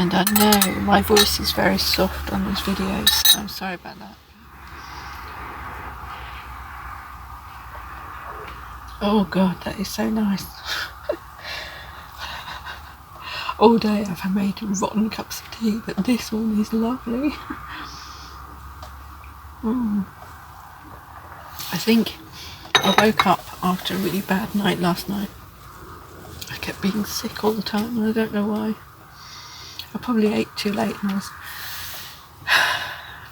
And I know my voice is very soft on these videos, so I'm sorry about that. Oh God, that is so nice. All day I've made rotten cups of tea, but this one is lovely. I think I woke up after a really bad night last night. I kept being sick all the time and I don't know why. I probably ate too late and I was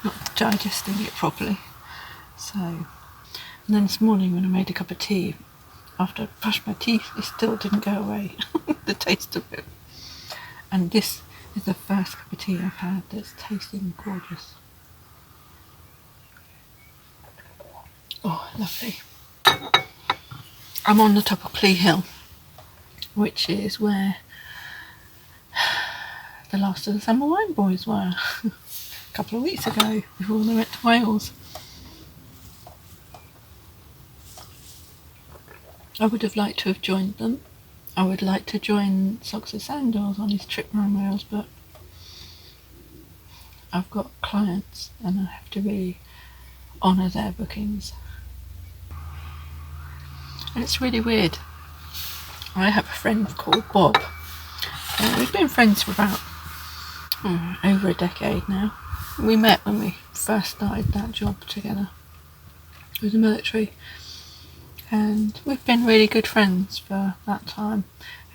not digesting it properly. And then this morning when I made a cup of tea, after I brushed my teeth, it still didn't go away, the taste of it. And this is the first cup of tea I've had that's tasting gorgeous. Oh, lovely. I'm on the top of Clee Hill, which is where the last of the Summer Wine Boys were a couple of weeks ago before they went to Wales. I would have liked to have joined them. I would like to join Socks and Sandals on his trip around Wales, but I've got clients and I have to really honour their bookings. And it's really weird. I have a friend called Bob. We've been friends for about over a decade now. We met when we first started that job together with the military. And we've been really good friends for that time,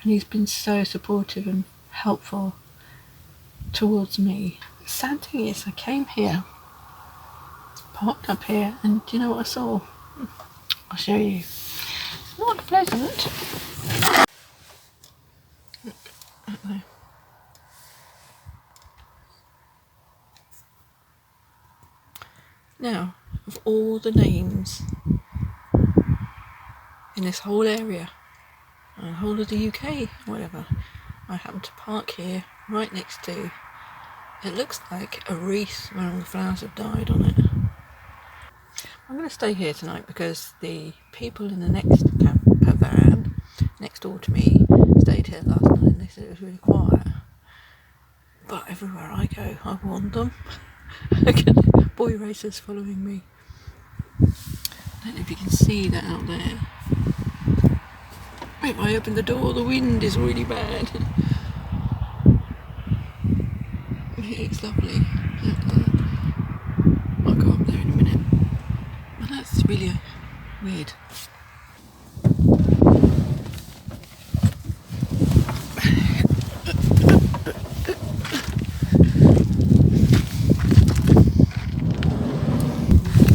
and he's been so supportive and helpful towards me. The sad thing is I came here, parked up here, and do you know what I saw? I'll show you. It's not pleasant. Look at there. Now, of all the names in this whole area, the whole of the UK, whatever, I happen to park here right next to, it looks like a wreath where all the flowers have died on it. I'm going to stay here tonight because the people in the next campervan next door to me stayed here last night and they said it was really quiet. But everywhere I go, I warned them. I get boy racers following me. I don't know if you can see that out there. If I open the door, the wind is really bad. It's lovely. I'll go up there in a minute. Well, that's really weird.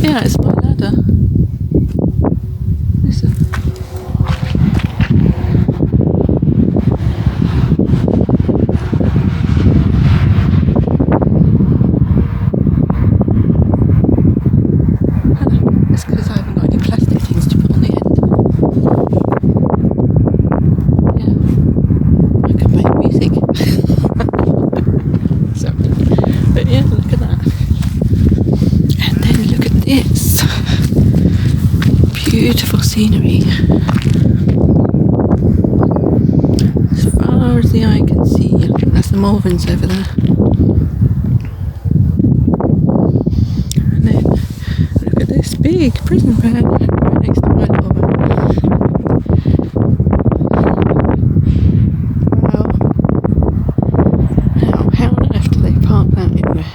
Yeah, it's my ladder. Listen. It's because I haven't got any plastic things to put on the end. Yeah, I can make music. So, but yeah, look at that. And then look at this. Beautiful scenery. As far as the eye can see. I think that's the Malverns over there. And then look at this big prison van right next to my little van. Wow. Now, how on earth do they park that anywhere?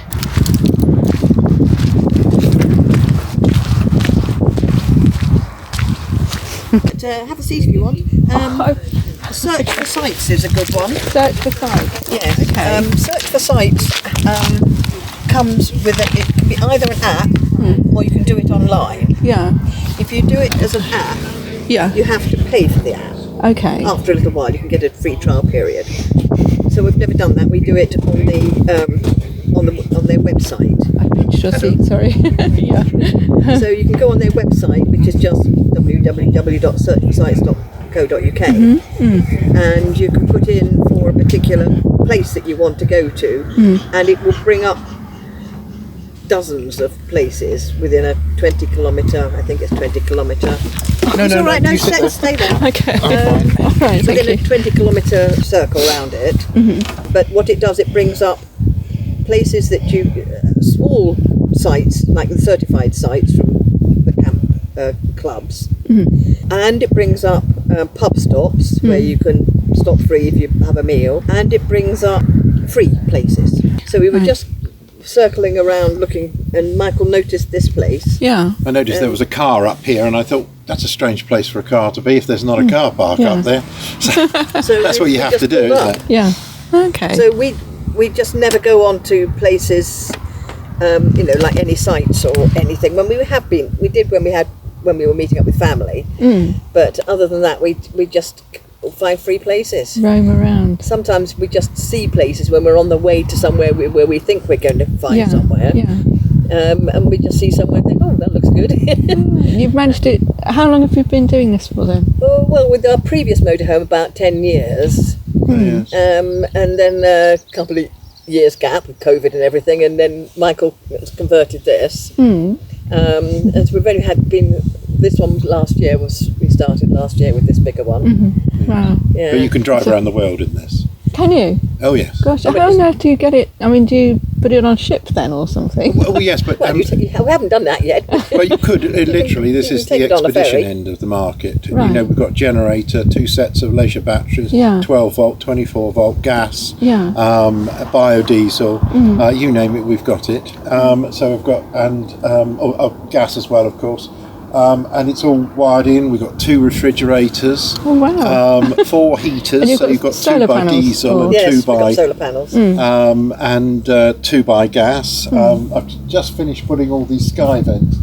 Have a seat if you want. Search for Sites is a good one. Search for sites. Yes. Okay. Search for Sites comes with it can be either an app or you can do it online. Yeah. If you do it as an app, Yeah. you have to pay for the app. Okay. After a little while, you can get a free trial period. So we've never done that. We do it on their website. I pinched your seat, sorry. Yeah. So you can go on their website, which is just www.searchforsites.co.uk, and you can put in for a particular place that you want to go to, and it will bring up dozens of places within a 20 kilometre, I think it's 20 kilometre. No, It's all right, no, stay there. Okay. Um, All right, thank within a you. 20 kilometre circle around it. But what it does, it brings up places that you, small sites, like the certified sites from the camp clubs, and it brings up pub stops where you can stop free if you have a meal, and it brings up free places. So we were just circling around looking, and Michael noticed this place. Yeah. I noticed there was a car up here, and I thought, that's a strange place for a car to be if there's not a car park up there. So that's what you have to do, isn't it? Yeah. Okay. So we just never go on to places, like any sites or anything. When we did when we were meeting up with family. But other than that, we just find free places. Roam around. Sometimes we just see places when we're on the way to somewhere where we think we're going to find somewhere. Yeah. And we just see somewhere and think, oh, that looks good. You've managed it. How long have you been doing this for then? Oh, well, with our previous motorhome, about 10 years. Yes. And then a couple of years gap with COVID and everything, and then Michael converted this. And so we've only been this one we started last year with this bigger one. Wow. Yeah. But you can drive around the world in this. Can you? Oh, yes. Gosh, how on earth do you get it? I mean, do you put it on ship then or something? Well, yes, but Well, we haven't done that yet. well, you could literally. This you is can the take it on a expedition ferry. end of the market. Right. You know, we've got generator, 2 sets of leisure batteries, Yeah. 12 volt, 24 volt gas, Yeah. biodiesel, you name it, we've got it. So we've got gas as well, of course. And it's all wired in. We've got 2 refrigerators, Oh, wow. 4 heaters. And you've So got you've got 2 solar by panels, diesel or- and Yes, 2 we've got by solar panels. and 2 by gas. I've just finished putting all these sky vents,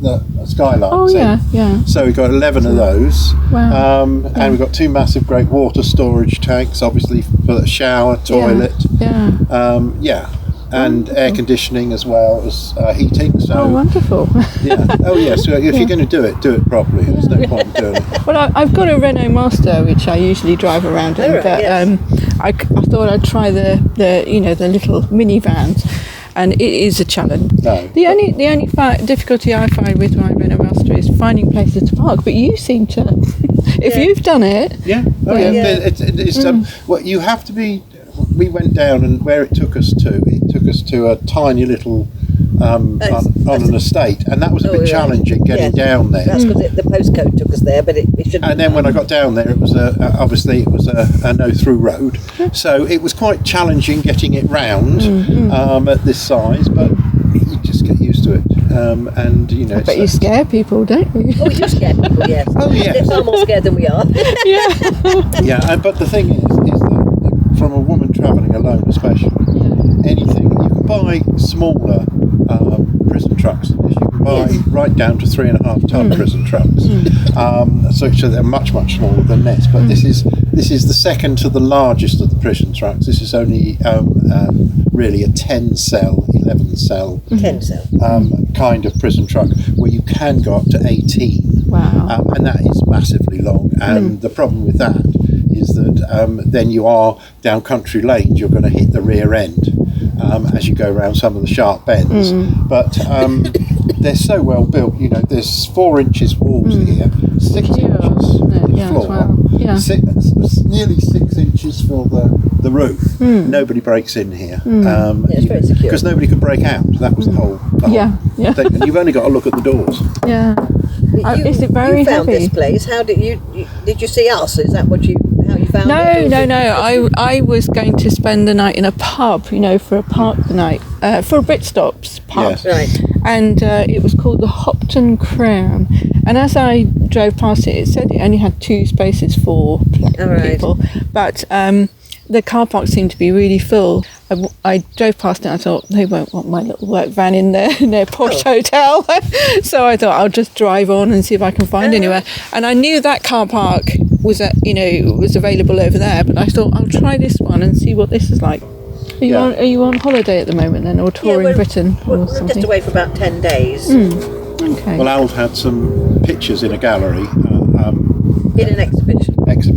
skylights Oh, yeah, in. yeah. So we've got 11 of those. Wow. And we've got 2 massive great water storage tanks, obviously for the shower, toilet. Yeah. And air conditioning as well as heating. So Oh, wonderful. yeah. Oh yeah. So if you're going to do it properly. There's no point doing it. Well, I've got a Renault Master which I usually drive around in, Oh, right, but yes. I thought I'd try the little minivans, and it is a challenge. No. The only difficulty I find with my Renault Master is finding places to park. But you seem to, if you've done it, Yeah. Oh yeah. Yeah. It's well, you have to be. We went down, and where it took us to a tiny little on an estate, and that was a bit challenging getting down there. That's because the postcode took us there, but it shouldn't. And then when I got down there, it was obviously a no-through road, so it was quite challenging getting it round at this size. But you just get used to it, and you know. but you scare people, don't you? Oh, we do scare people, yes. Oh, yes. They're far more scared than we are. Yeah, but the thing is that from a woman travelling alone, especially, anything you can buy smaller prison trucks than this. You can buy right down to 3.5 ton prison trucks. So they're much smaller than this. But this is the second to the largest of the prison trucks. This is only really a 10 cell, 11 cell 10 cell. kind of prison truck where you can go up to 18. Wow. And that is massively long. And the problem with that is that then you are down country lanes, you're going to hit the rear end as you go around some of the sharp bends. But they're so well built, you know, there's 4 inches walls here, 6 inches Yeah, floor, wow. Yeah. nearly 6 inches for the roof. Nobody breaks in here. it's very secure. Because nobody could break out. That was the whole Yeah. thing. And you've only got to look at the doors. Yeah. Is it very you found heavy? this place. How did you see us? Is that how you found it? No. I was going to spend the night in a pub, for a park the night, for a Britstops pub. Yes. Right. And it was called the Hopton Crown. And as I drove past it, it said it only had 2 spaces for people. But the car park seemed to be really full. I drove past it and I thought, they won't want my little work van in their posh hotel. So I thought I'll just drive on and see if I can find anywhere. And I knew that car park was was available over there, but I thought I'll try this one and see what this is like. Are you on holiday at the moment then, or touring Britain or We're something? just away for about 10 days. Okay. Well, Al's had some pictures in a gallery In an exhibition.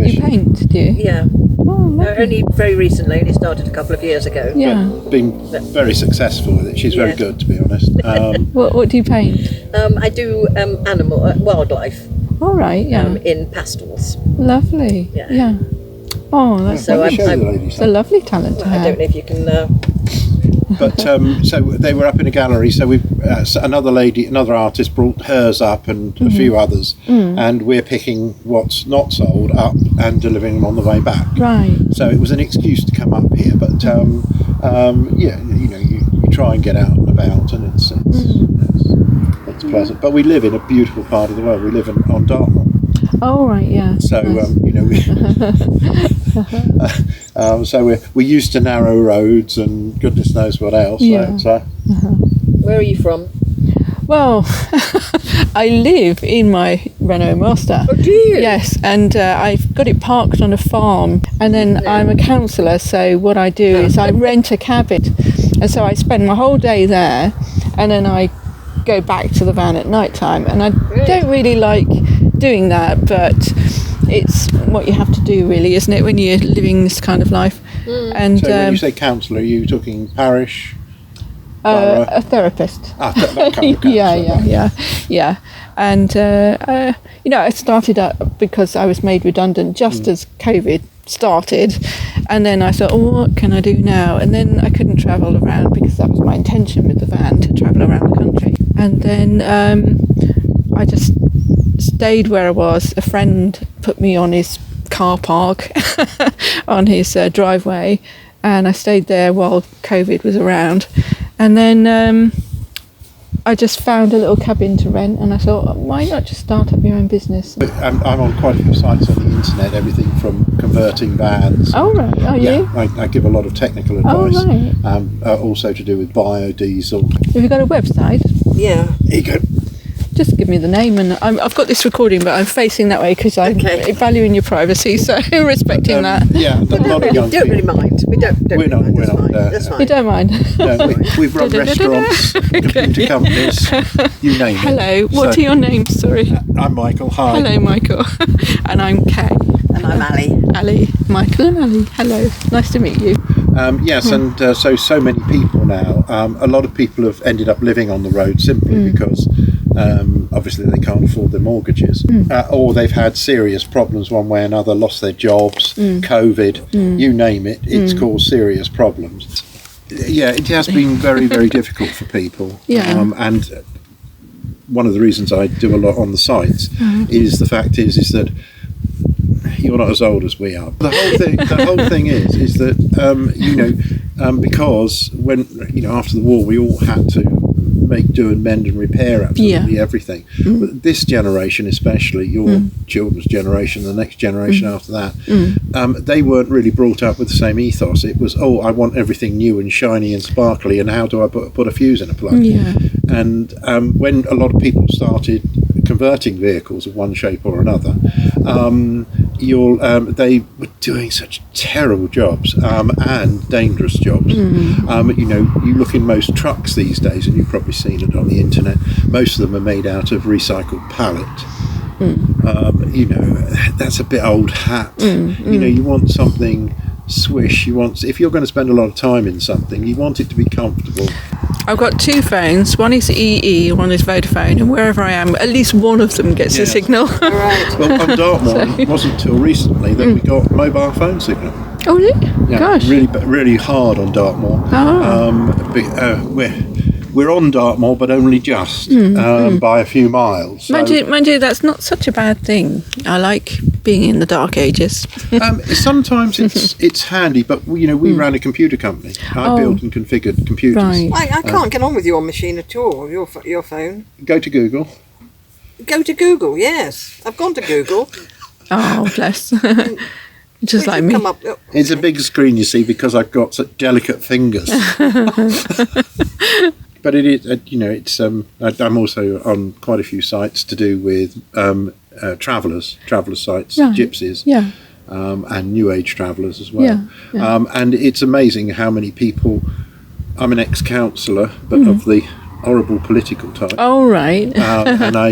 You paint, do you? Yeah. lovely. Only very recently, only started a couple of years ago. Yeah. Been very successful with it. She's very Yes. good, to be honest. What do you paint? I do wildlife All right, yeah. in pastels. Lovely. Yeah. Yeah. Oh, that's So Let me show I'm- the ladies it's a lovely talent to I have. don't know if you can. But so they were up in a gallery. So we another artist brought hers up, and a few others, and we're picking what's not sold up and delivering them on the way back. Right. So it was an excuse to come up here. But yeah, you try and get out and about, and it's pleasant. But we live in a beautiful part of the world. We live on Dartmoor. Oh, right, yeah. So Nice. so we're used to narrow roads and goodness knows what else. Yeah. So Where are you from? Well, I live in my Renault Master. Oh, do you? Yes, and I've got it parked on a farm, and then I'm a counsellor, so what I do is I rent a cabin, and so I spend my whole day there, and then I go back to the van at night time, and I don't really like doing that, but it's what you have to do, really, isn't it, when you're living this kind of life? And so when you say counsellor, are you talking parish? Borough? a therapist. That kind of counsellor. Yeah. And I started up because I was made redundant just as COVID started, and then I thought, what can I do now? And then I couldn't travel around because that was my intention with the van, to travel around the country. And then I just stayed where I was. A friend put me on his car park on his driveway, and I stayed there while COVID was around. And then I just found a little cabin to rent, and I thought, why not just start up your own business? I'm on quite a few sites on the internet, everything from converting vans. Oh, right. Oh, Yeah, you? I give a lot of technical Oh, advice. right. Also to do with biodiesel. Have you got a website? Yeah. Here you go. Just give me the name, and I've got this recording, but I'm facing that way because I'm Okay. valuing your privacy, so respecting that. Yeah, a lot of young Don't really people. mind. We don't We're really not- mind. we're That's not, fine. That's no. fine. You don't mind? No, we've run restaurants, computer companies, you name it. Hello, what So, are your names? Sorry. I'm Michael. Hi. Hello, Michael. And I'm Kaye. And I'm Ali. Ali. Michael and Ali. Hello. Nice to meet you. Yes, and so many people now. A lot of people have ended up living on the road simply because obviously they can't afford their mortgages, or they've had serious problems one way or another, lost their jobs, COVID, you name it. It's caused serious problems. Yeah, it has been very, very difficult for people. Yeah. And one of the reasons I do a lot on the sites is the fact is that you're not as old as we are. The whole thing is that because when after the war we all had to make do and mend and repair absolutely everything. But this generation, especially your children's generation, the next generation after that, they weren't really brought up with the same ethos. It was, I want everything new and shiny and sparkly, and how do I put a fuse in a plug? Yeah. And when a lot of people started converting vehicles of one shape or another, they were doing such terrible jobs and dangerous jobs. You look in most trucks these days, and you've probably seen it on the internet, most of them are made out of recycled pallet. That's a bit old hat. You want something swish. If you're going to spend a lot of time in something, you want it to be comfortable. I've got two phones. One is EE, one is Vodafone, and wherever I am, at least one of them gets a Yes. signal. Right. Well, on Dartmoor, it wasn't until recently that we got mobile phone signal. Oh, really? Yeah, Gosh. really hard on Dartmoor. We're on Dartmoor, but only just by a few miles. Mind you, that's not such a bad thing. I like being in the dark ages. Sometimes it's handy, but we ran a computer company. I built and configured computers. Right. I can't get on with your machine at all. Your phone. Go to Google. Go to Google. Yes, I've gone to Google. Oh, bless. Just like me. Come up. It's a big screen, you see, because I've got such delicate fingers. But it is, it's. I'm also on quite a few sites to do with traveller sites, Right. gypsies, Yeah. and New Age travellers as well. Yeah. And it's amazing how many people. I'm an ex-councillor, but of the horrible political type. Oh, right. And I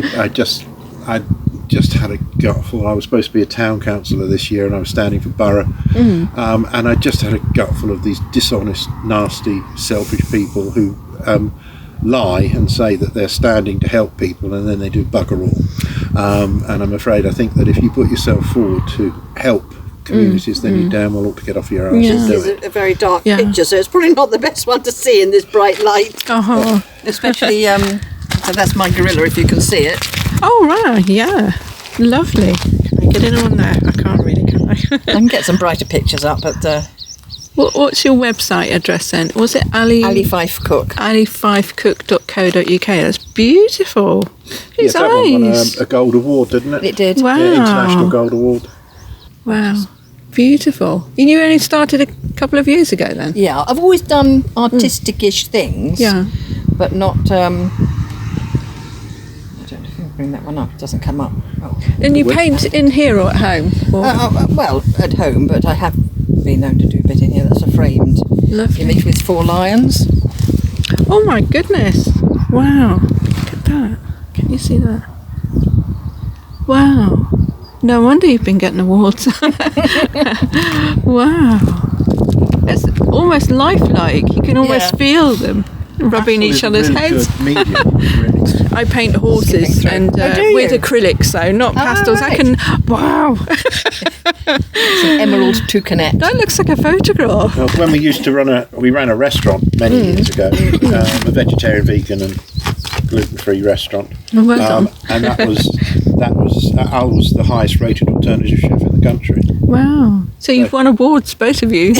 just had a gutful. I was supposed to be a town councillor this year, and I was standing for borough, and I just had a gutful of these dishonest, nasty, selfish people who lie and say that they're standing to help people, and then they do bugger all. And I'm afraid, I think that if you put yourself forward to help communities, then you damn well ought to get off your arse and do This it. is a very dark picture, so it's probably not the best one to see in this bright light. Especially, so that's my gorilla, if you can see it. Oh, right, yeah. Lovely. Can I get in on there? I can't really, can I? I can get some brighter pictures up, but What's your website address then? Was it Ali Fife Cook. alififecook.co.uk. That's beautiful. His Yes, that one won eyes. a gold award, didn't it? It did. Wow. Yeah, International Gold Award. Wow. Beautiful. You only started a couple of years ago then? Yeah, I've always done artistic-ish things. Yeah. But not. I don't know if I can bring that one up. It doesn't come up. Oh. And you paint in here or at home? Or? Well, at home, but I have been known to do a bit in here. That's a framed Lovely. image with 4 lions. Oh my goodness. Wow. Look at that. Can you see that? Wow. No wonder you've been getting awards. Wow. It's almost lifelike. You can almost feel them rubbing each other's heads. I paint horses and with acrylics, though, not pastels. right. I can. Wow. It's an emerald toucanet. That looks like a photograph. Well, when we used to we ran a restaurant many years ago, a vegetarian, vegan and gluten-free restaurant. Well done. And I was the highest rated alternative chef in the country. Wow. So you've won awards, both of you.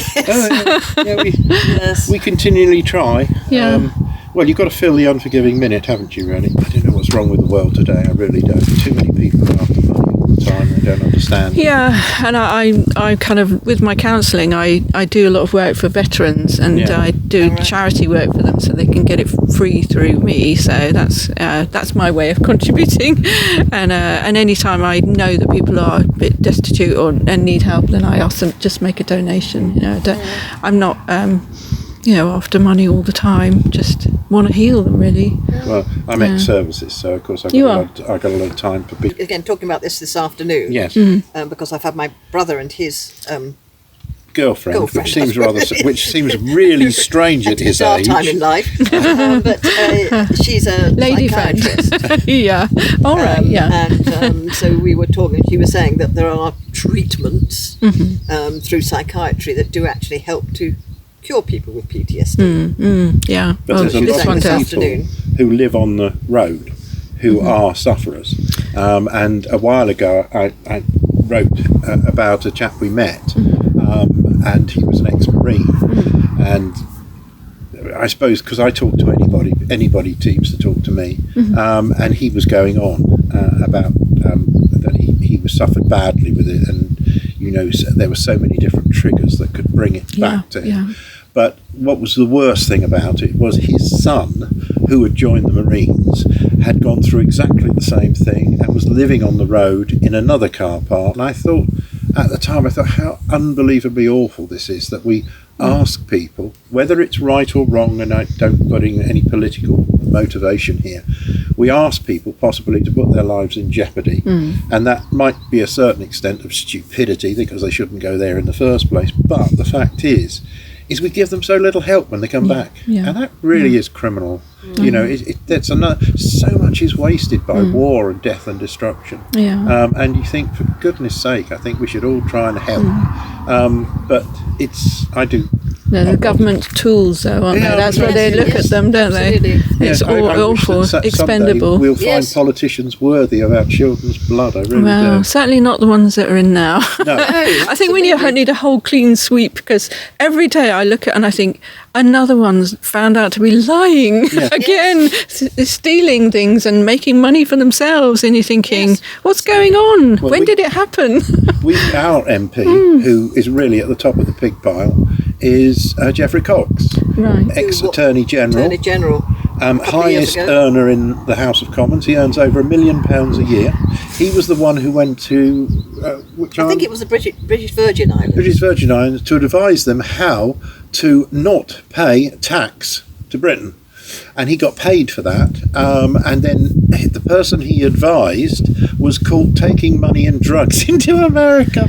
Yes. We continually try. Yeah. Well, you've got to fill the unforgiving minute, haven't you, really? I don't know what's wrong with the world today, I really don't. Too many people are after money all the time, they don't understand. Yeah, and I kind of, with my counselling, I do a lot of work for veterans, and I do charity work for them so they can get it free through me. So that's my way of contributing. And any time I know that people are a bit destitute and need help, then I ask them just make a donation. I'm not after money all the time. Just want to heal them, really. Well, I'm ex-services, so of course I've got a lot of time for people. Again, talking about this afternoon. Yes. Because I've had my brother and his Girlfriend, which seems really strange at his dark age. time in life. But she's a lady friend. psychiatrist. Yeah. All right. Yeah. And so we were talking. She was saying that there are treatments through psychiatry that do actually help to cure people with PTSD. Yeah. But there's a this one lot of does. people who live on the road who are sufferers. And a while ago, I wrote about a chap we met, and he was an ex-Marine. And I suppose because I talk to anybody seems to talk to me, and he was going on about that he was suffered badly with it, and there were so many different triggers that could bring it back to him. Yeah. But what was the worst thing about it was his son, who had joined the Marines, had gone through exactly the same thing and was living on the road in another car park. And I thought, at the time, how unbelievably awful this is that we ask people, whether it's right or wrong, and I don't put in any political motivation here, we ask people possibly to put their lives in jeopardy. And that might be a certain extent of stupidity because they shouldn't go there in the first place. But the fact is we give them so little help when they come back. Yeah. And that really is criminal. That's so much is wasted by war and death and destruction. Yeah. And you think, for goodness sake, I think we should all try and help. But I do. No, the government tools, though, aren't they? That's where they look at them, don't they? Absolutely. It's I wish awful, that expendable. someday we'll find politicians worthy of our children's blood. I really Well, do. certainly not the ones that are in now. No. I think we need a whole clean sweep, because every day I look at and I think another one's found out to be lying again, stealing things and making money for themselves, and you're thinking, what's going on? Well, when did it happen? Our MP, who is really at the top of the pig pile, is Geoffrey Cox, Right. ex-Attorney General. Attorney General. Highest earner in the House of Commons. He earns over £1 million a year. He was the one who went to I think it was the British Virgin Islands. British Virgin Islands to advise them how to not pay tax to Britain. and he got paid for that. And then the person he advised was caught taking money and drugs into America.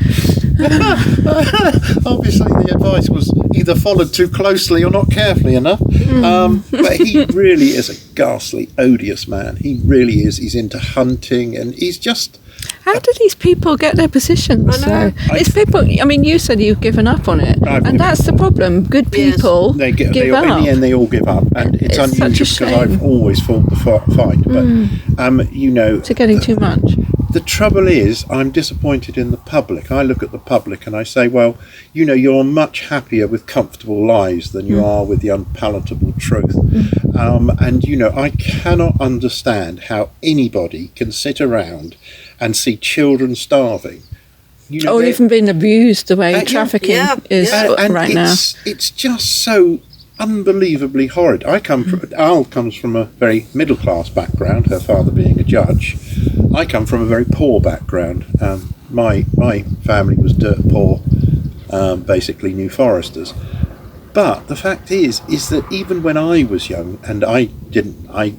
Obviously, the advice was either followed too closely or not carefully enough. But he really is a ghastly, odious man. He really is. He's into hunting, and he's just... How do these people get their positions? I know. It's people. I mean, you said you've given up on it, and that's the problem. Good people give up. In the end, they all give up, and it's unusual because I've always fought the fight. But you know, it's getting too much. The trouble is, I'm disappointed in the public. I look at the public and I say, well, you know, you're much happier with comfortable lies than you are with the unpalatable truth. And, you know, I cannot understand how anybody can sit around and see children starving. You know, or even being abused the way trafficking is right now. It's just so unbelievably horrid. Al comes from a very middle class background, her father being a judge. I come from a very poor background. My family was dirt poor, basically New Foresters. But the fact is that even when I was young, and I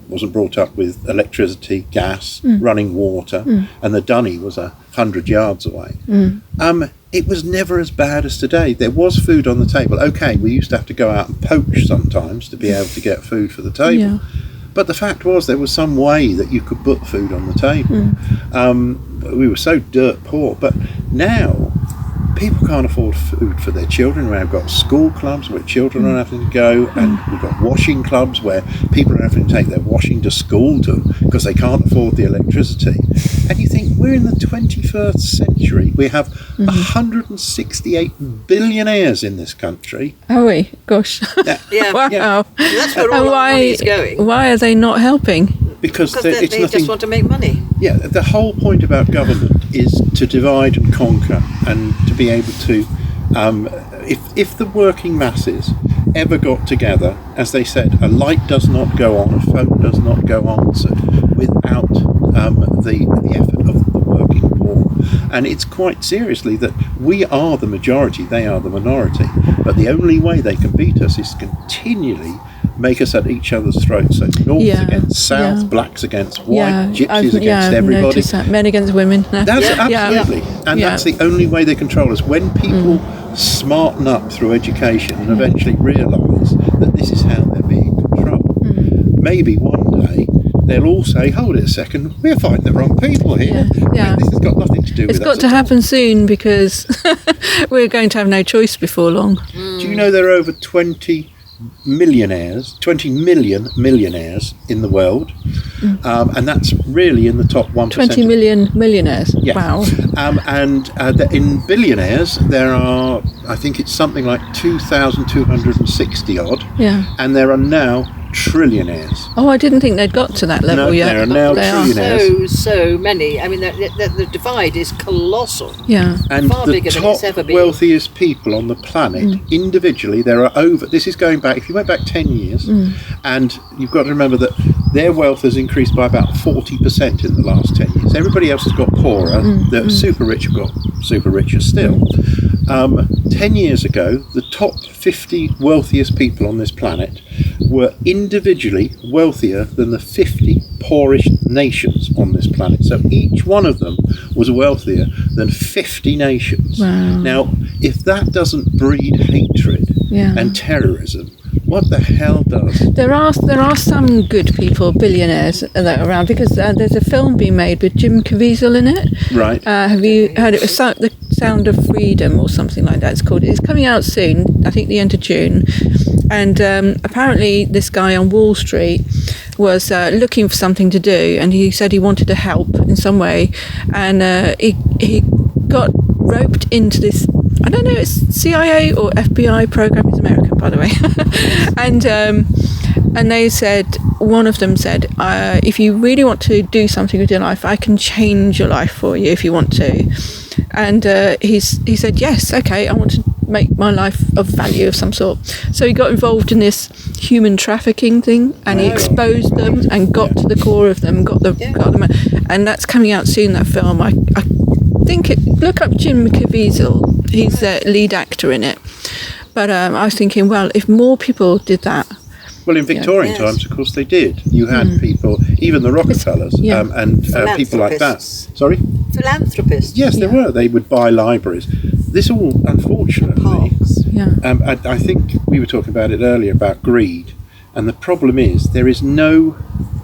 wasn't brought up with electricity, gas, running water, and the dunny was 100 yards away. It was never as bad as today. There was food on the table. Okay, we used to have to go out and poach sometimes to be able to get food for the table. Yeah. But the fact was there was some way that you could put food on the table. We were so dirt poor. But now people can't afford food for their children. We've got school clubs where children are having to go, and we've got washing clubs where people are having to take their washing to school because they can't afford the electricity. And you think, we're in the 21st century. We have 168 billionaires in this country. Are we? Gosh. Wow. Yeah. That's where all our money is going. Why are they not helping? Because they just want to make money. Yeah, the whole point about government is to divide and conquer, and to be able to, if the working masses ever got together, as they said, a light does not go on, a phone does not go on without the effort of the working poor. And it's quite seriously that we are the majority, they are the minority, but the only way they can beat us is continually make us at each other's throats. So North against South, blacks against white, gypsies against everybody. That. Men against women. That's absolutely. And that's the only way they control us. When people smarten up through education and eventually realise that this is how they're being controlled, maybe one day they'll all say, hold it a second, we're fighting the wrong people here. Yeah. This has got nothing to do with us. It's got to happen soon, because we're going to have no choice before long. Do you know there are over 20 million millionaires in the world, and that's really in the top 1%. 20 million millionaires. Yeah. Wow. And in billionaires there are, I think it's something like 2,260 odd. Yeah. And there are now trillionaires. Oh, I didn't think they'd got to that level yet. There are now trillionaires. So many. I mean, the divide is colossal. Yeah. And far bigger than it's ever been. Wealthiest people on the planet, individually, there are over, this is going back, if you went back 10 years, and you've got to remember that their wealth has increased by about 40% in the last 10 years. Everybody else has got poorer. The super rich have got super richer still. 10 years ago, the top 50 wealthiest people on this planet were individually wealthier than the 50 poorest nations on this planet. So each one of them was wealthier than 50 nations. Wow. Now, if that doesn't breed hatred and terrorism, what the hell does? There are some good people, billionaires, that are around, because there's a film being made with Jim Caviezel in it. Right. Have you heard it? The Sound of Freedom or something like that it's called. It's coming out soon, I think the end of June. And apparently this guy on Wall Street was looking for something to do, and he said he wanted to help in some way, and he got roped into this, I don't know, it's CIA or FBI program. It's American, by the way. and they said, one of them said, if you really want to do something with your life, I can change your life for you if you want to. And he said, yes, okay, I want to make my life of value of some sort. So he got involved in this human trafficking thing, and he exposed them and got to the core of them, got them, and that's coming out soon, that film. I think look up Jim Caviezel, he's the lead actor in it. But I was thinking, well, if more people did that, Well, in Victorian Yes. times, of course, they did. You had people, even the Rockefellers, and people like that. Sorry? Philanthropists. Yes, there were. They would buy libraries. This all, unfortunately, I think we were talking about it earlier about greed, and the problem is there is no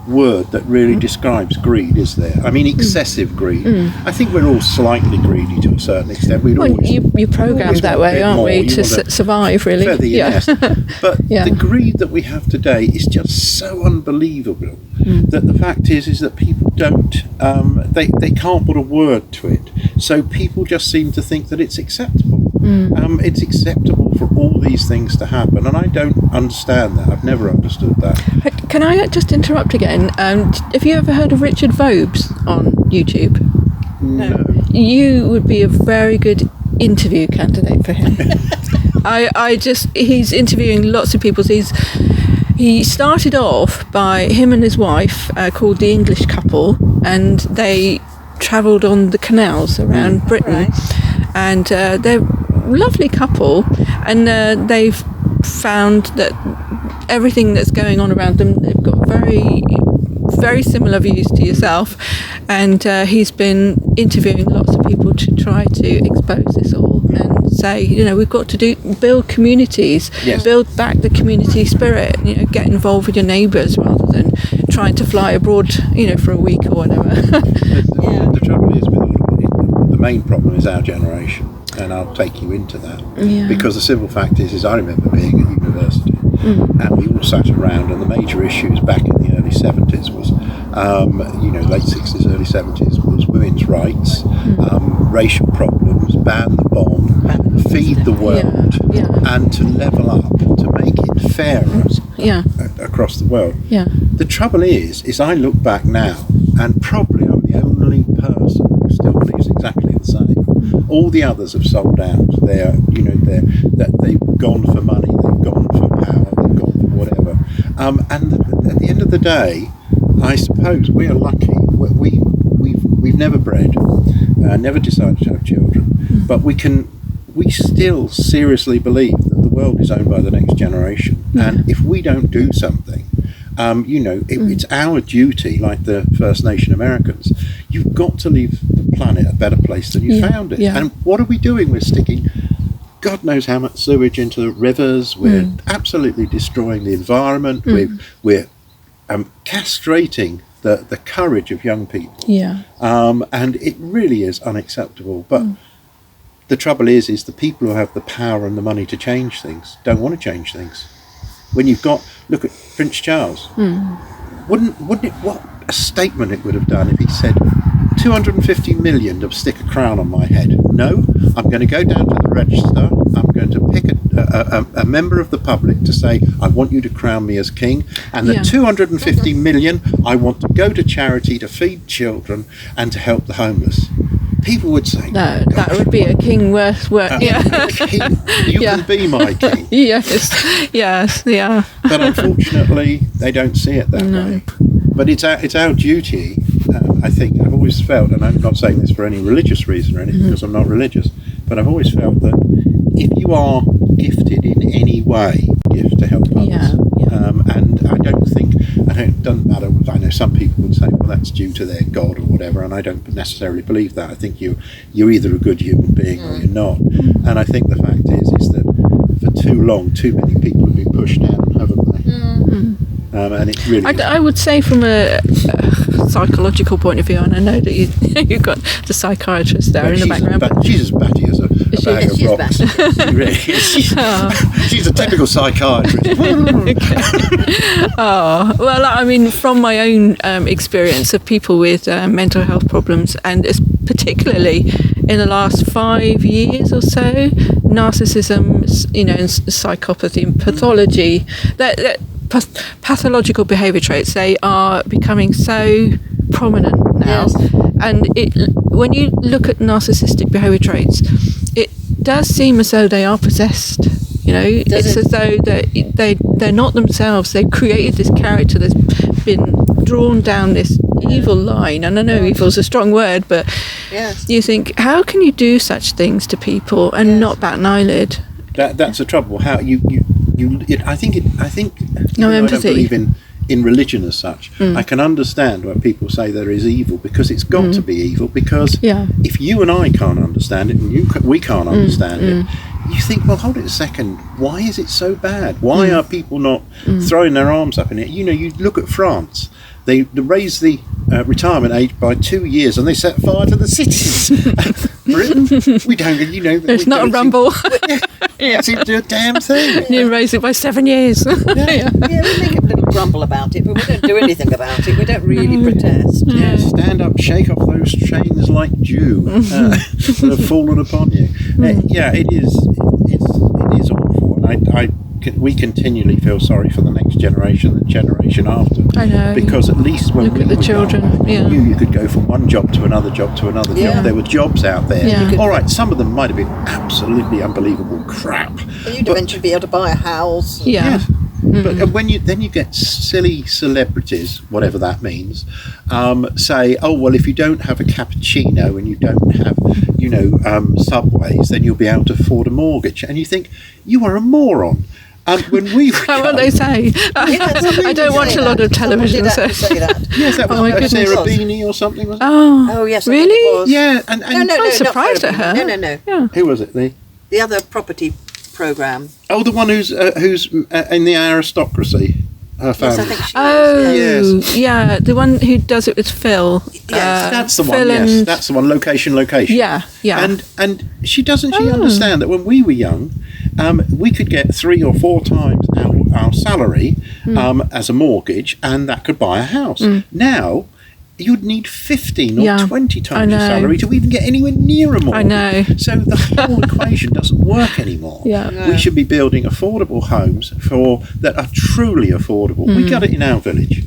word that really describes greed, is there? I mean, excessive greed. I think we're all slightly greedy to a certain extent. You're programmed that way, aren't we, to survive, really? But the greed that we have today is just so unbelievable that the fact is that people don't, they can't put a word to it. So people just seem to think that it's acceptable. It's acceptable for all these things to happen, and I don't understand that. I've never understood that. Can I just interrupt again? Have you ever heard of Richard Vobes on YouTube? No. You would be a very good interview candidate for him. He's interviewing lots of people. He started off by him and his wife, called The English Couple, and they travelled on the canals around Britain. And they're a lovely couple, and they've found that everything that's going on around them, they've got very, very similar views to yourself, and he's been interviewing lots of people to try to expose this all and say, we've got to build communities, build back the community spirit, get involved with your neighbours rather than trying to fly abroad, for a week or whatever. The trouble is with all of it, the main problem is our generation, and I'll take you into that, because the simple fact is I remember being at university, and we all sat around, and the major issues back in the early 70s was, late 60s, early 70s, was women's rights, racial problems, ban the bomb, feed the world, and to level up, to make it fairer across the world. The trouble is I look back now, and probably I'm the only person who still believes exactly the same. All the others have sold out. They've gone for money, they've gone for power, they've gone for whatever. And at the end of the day, I suppose we are lucky. We've never bred, never decided to have children, but we still seriously believe that the world is owned by the next generation. And if we don't do something, it's our duty, like the First Nation Americans. You've got to leave the planet a better place than you found it. And what are we doing? We're sticking God knows how much sewage into the rivers. We're absolutely destroying the environment. We're castrating the courage of young people. And it really is unacceptable. But the trouble is the people who have the power and the money to change things don't want to change things. When you've got, look at Prince Charles. Wouldn't it, what a statement it would have done if he said, 250 million to stick a crown on my head. No, I'm going to go down to the register. I'm going to pick a member of the public to say, I want you to crown me as king. And the 250 million, I want to go to charity to feed children and to help the homeless. People would say, no, that would be a king worth work. King, you can be my king. Yes, But unfortunately, they don't see it that way. But it's our duty. I think I've always felt, and I'm not saying this for any religious reason or anything, because I'm not religious, but I've always felt that if you are gifted in any way, gift to help others. And I don't think, it doesn't matter. I know some people would say, well, that's due to their God or whatever, and I don't necessarily believe that. I think you're either a good human being or you're not. And I think the fact is that for too long, too many people have been pushed down, haven't they? And it really I would say from a psychological point of view, and I know that you've got the psychiatrist there in the background. She's as batty as a bag of rocks. She's a typical psychiatrist. Well, I mean, from my own experience of people with mental health problems, and particularly in the last 5 years or so, narcissism, and psychopathy and pathology, that pathological behaviour traits, they are becoming so prominent now. And when you look at narcissistic behaviour traits, it does seem as though they are possessed. It's as though they're not themselves. They've created this character that's been drawn down this evil line. And I know evil's a strong word, but you think, how can you do such things to people and not bat an eyelid? That's the trouble. How you I think No even though I don't empathy. believe in religion as such. I can understand when people say there is evil, because it's got to be evil, because Yeah. if you and I can't understand it, and we can't understand it, you think, well, hold it a second, why is it so bad? Why are people not throwing their arms up in it? You know, you look at France, they raise the retirement age by 2 years, and they set fire to the cities. Britain, we don't, you know, It's not a rumble. It seems to do a damn thing. You raise it by 7 years. Yeah, we make a little grumble about it, but we don't do anything about it. We don't really protest. Yeah, stand up, shake off those chains like dew that have fallen upon you. Yeah, it is awful, and we continually feel sorry for the next generation, the generation after. I know. Because at least when Look we at the were children, young, you could go from one job to another job to another Yeah. job. There were jobs out there. Yeah. All right, some of them might have been absolutely unbelievable crap. And you'd eventually be able to buy a house. Yeah. But when you get silly celebrities, whatever that means, say, oh well, if you don't have a cappuccino and you don't have, Subways, then you'll be able to afford a mortgage. And you think, you are a moron. When we were That's what they say. I don't watch a lot of television, so. Say that. yes, that was Oh my like Sarah goodness. Beanie or something, wasn't it? Oh yes, I think really? it was. Yeah, and No, I'm not surprised at Sarah her. Beanie. No. Yeah. who was it? The other property programme. Oh, the one who's in the aristocracy. Her Yes, family. I think she Oh, Yes. yeah, the one who does it with Phil. Yes, That's the one. Phil Yes, and- that's the one. Location. Yeah, yeah. And she doesn't. She understand that when we were young, we could get 3 or 4 times our salary as a mortgage, and that could buy a house. Now, you'd need 15 or Yeah, 20 I times your know. salary to even get anywhere near a mortgage. I know. So the whole equation doesn't work anymore. Yeah. We should be building affordable homes that are truly affordable. We got it in our village.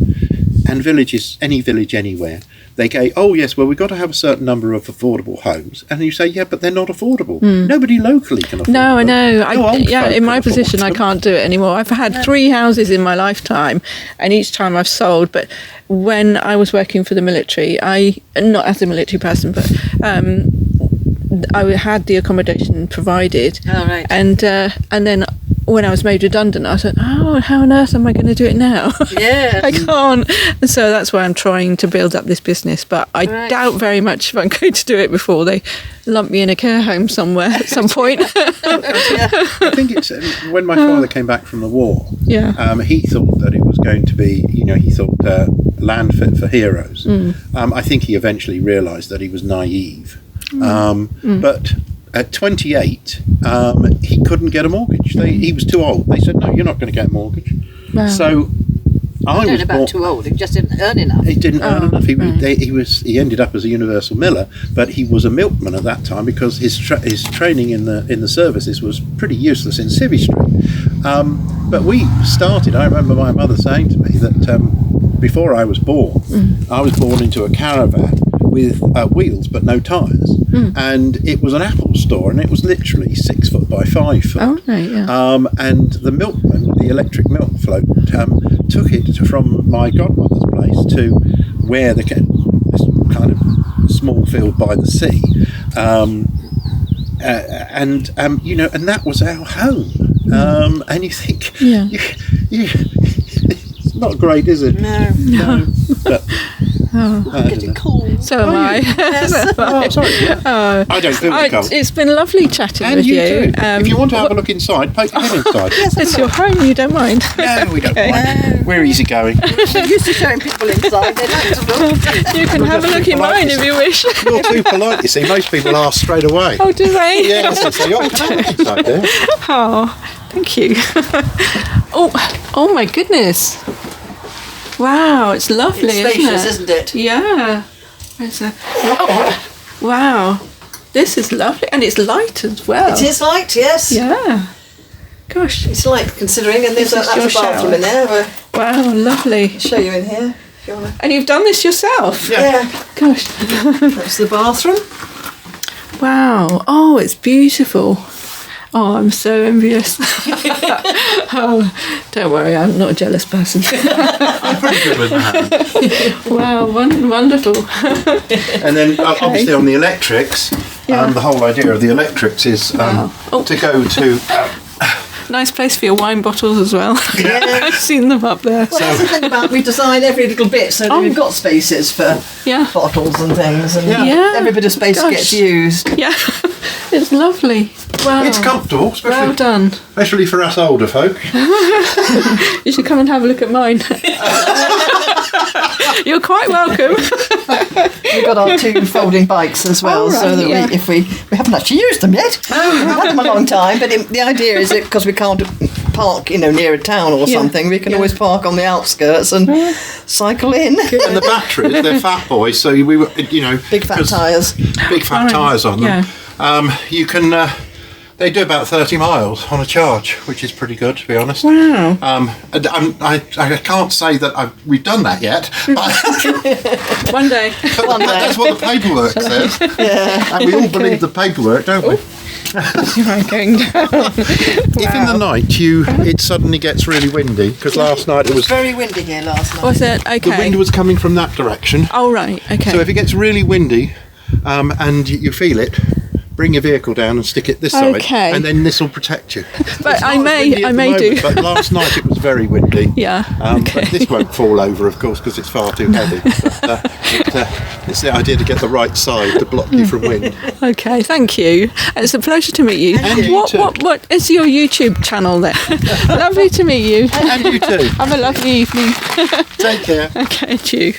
And villages, any village anywhere, they go, oh yes, well we've got to have a certain number of affordable homes. And you say, yeah, but they're not affordable. Nobody locally can afford No, I them. know. No old folk In can my afford position, I them. can't do it anymore. I've had 3 houses in my lifetime, and each time I've sold. But when I was working for the military, not as a military person, but I had the accommodation provided. Oh, right. And then when I was made redundant, I thought, oh, how on earth am I going to do it now? Yes. I can't. And so that's why I'm trying to build up this business. But I Right. doubt very much if I'm going to do it before they lump me in a care home somewhere at some point. I think it's when my father came back from the war. Yeah. He thought that it was going to be, he thought land fit for heroes. I think he eventually realised that he was naive. But at 28, he couldn't get a mortgage. He was too old. They said, no, you're not going to get a mortgage. Wow. So I I was about born. too old. He just didn't earn enough. He didn't earn Oh, enough. right. He ended up as a universal miller, but he was a milkman at that time because his training in the services was pretty useless in Civvy Street. But we started. I remember my mother saying to me that before I was born into a caravan with wheels but no tyres, and it was an Apple store, and it was literally 6 foot by 5 foot. Oh, right, yeah. And the milkman with the electric milk float took it from my godmother's place to where this kind of small field by the sea, and that was our home. And you think, Yeah. it's not great, is it? No. But Getting cold. So am I. oh, sorry. Yeah. I don't feel the cold. It's been lovely chatting And with you you. too. If you want to have a look inside, poke your head inside. It's your home, you don't mind. No, we don't Okay. mind. We're easygoing. They're used to showing people inside. They like to look. You can have a look in mine if you wish. You're too polite, you see. Most people ask straight away. Oh, do they? Yes, they say, oh, can I look inside there? Oh, thank you. Oh my goodness. Wow, it's lovely, It's spacious, isn't isn't it? Yeah. Wow. This is lovely. And it's light as well. It is light, yes. Yeah. Gosh. It's light considering, and there's This is that's your a bathroom shower. in there. Wow, lovely. I'll show you in here if you want to. And you've done this yourself? Yeah, Gosh. that's the bathroom. Wow. Oh, it's beautiful. Oh, I'm so envious. Oh, don't worry, I'm not a jealous person. I'm pretty good with that. Wow, wonderful. And then, obviously, on the electrics, Yeah. the whole idea of the electrics is Wow. Oh. to go to... nice place for your wine bottles as well. Yeah. I've seen them up there. Well, that's the thing about, we design every little bit so that we've got spaces for bottles and things, and every bit of space gets used. Yeah, it's lovely. Wow. It's comfortable, Well done. especially for us older folk. You should come and have a look at mine. You're quite welcome. We've got our 2 folding bikes as well, so that if we haven't actually used them yet. We've had them a long time, but the idea is that because we can't park, near a town or something, we can always park on the outskirts and cycle in. And the batteries, they're fat boys, so we were, Big fat tyres. Big fat tyres on them. You can. They do about 30 miles on a charge, which is pretty good, to be honest. Wow. I can't say that we've done that yet. But One day. That's what the paperwork says. Yeah. And we all believe the paperwork, don't we? You're going down. If in the night it suddenly gets really windy, because last night it was very windy here last night. Was it? Okay. the wind was coming from that direction. Oh, right. Okay. So if it gets really windy and you feel it, bring your vehicle down and stick it this side, and then this will protect you. But I may do. But last night it was very windy. Yeah. But this won't fall over, of course, because it's far too heavy. But, it's the idea to get the right side to block you from wind. Okay, thank you. It's a pleasure to meet you. And you too. What is your YouTube channel then? Lovely to meet you. And you too. Have a lovely evening. Take care. Okay, chew.